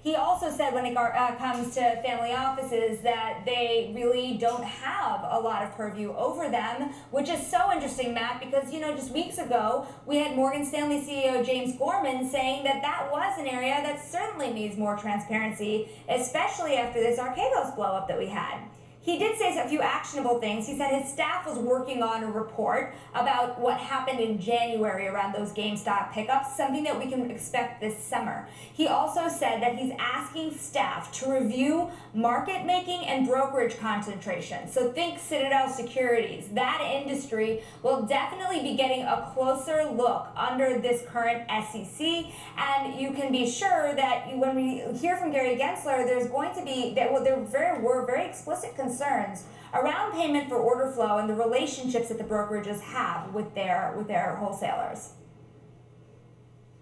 He also said when it comes to family offices that they really don't have a lot of purview over them, which is so interesting, Matt, because, just weeks ago, we had Morgan Stanley CEO James Gorman saying that that was an area that certainly needs more transparency, especially after this Archegos blow-up that we had. He did say a few actionable things. He said his staff was working on a report about what happened in January around those GameStop pickups, something that we can expect this summer. He also said that he's asking staff to review market making and brokerage concentration. So think Citadel Securities. That industry will definitely be getting a closer look under this current SEC. And you can be sure that when we hear from Gary Gensler, there were very explicit concerns around payment for order flow and the relationships that the brokerages have with their wholesalers.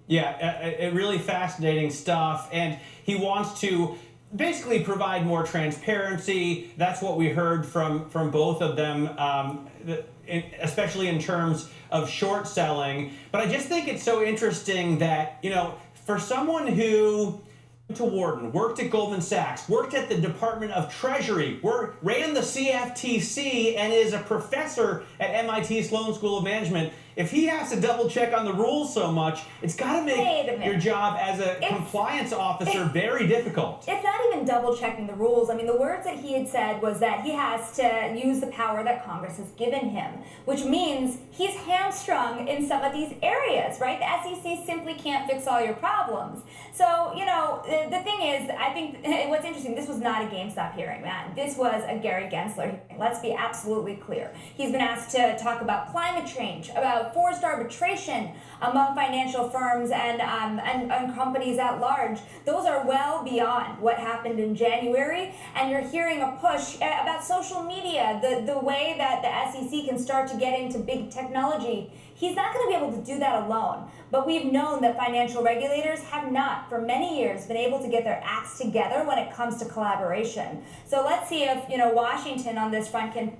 Yeah, it really fascinating stuff, and he wants to basically provide more transparency. That's what we heard from both of them, especially in terms of short selling. But I just think it's so interesting that, for someone who to Wharton, worked at Goldman Sachs, worked at the Department of Treasury, ran the CFTC, and is a professor at MIT Sloan School of Management. If he has to double check on the rules so much, it's got to make your job as a compliance officer very difficult. It's not even double checking the rules. I mean, the words that he had said was that he has to use the power that Congress has given him, which means he's hamstrung in some of these areas, right? The SEC simply can't fix all your problems. So, the thing is, I think what's interesting, this was not a GameStop hearing, Matt. This was a Gary Gensler hearing. Let's be absolutely clear. He's been asked to talk about climate change, about forced arbitration among financial firms and companies at large. Those are well beyond what happened in January, and you're hearing a push about social media, the way that the SEC can start to get into big technology. He's not going to be able to do that alone, but we've known that financial regulators have not, for many years, been able to get their acts together when it comes to collaboration. So let's see if, Washington on this front can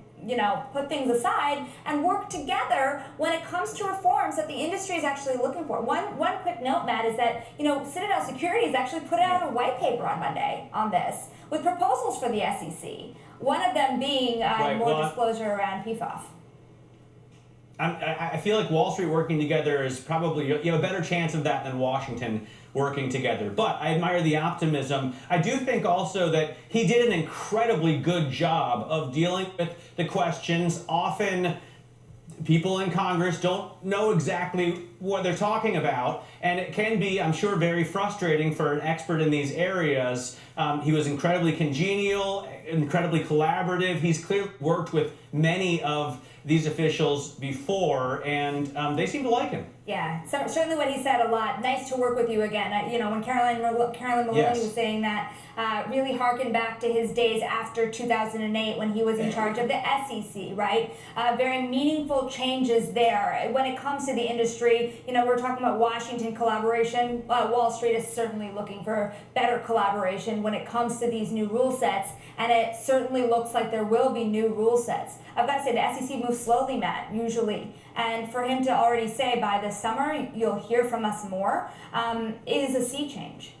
put things aside and work together when it comes to reforms that the industry is actually looking for. One quick note, Matt, is that, Citadel Securities actually put out a white paper on Monday on this with proposals for the SEC, one of them being more disclosure around PFOF. I feel like Wall Street working together is probably, you have a better chance of that than Washington working together. But I admire the optimism. I do think also that he did an incredibly good job of dealing with the questions. Often people in Congress don't know exactly what they're talking about, and it can be, I'm sure, very frustrating for an expert in these areas. He was incredibly congenial, incredibly collaborative. He's clearly worked with many of these officials before, and they seem to like him. Yeah, so certainly what he said a lot. Nice to work with you again. When Carolyn Maloney was saying that, really harkened back to his days after 2008 when he was in charge of the SEC, right? Very meaningful changes there. When it comes to the industry, we're talking about Washington collaboration. Wall Street is certainly looking for better collaboration when it comes to these new rule sets, and it certainly looks like there will be new rule sets. I've got to say, the SEC moves slowly, Matt, usually. And for him to already say by this summer, you'll hear from us more, is a sea change.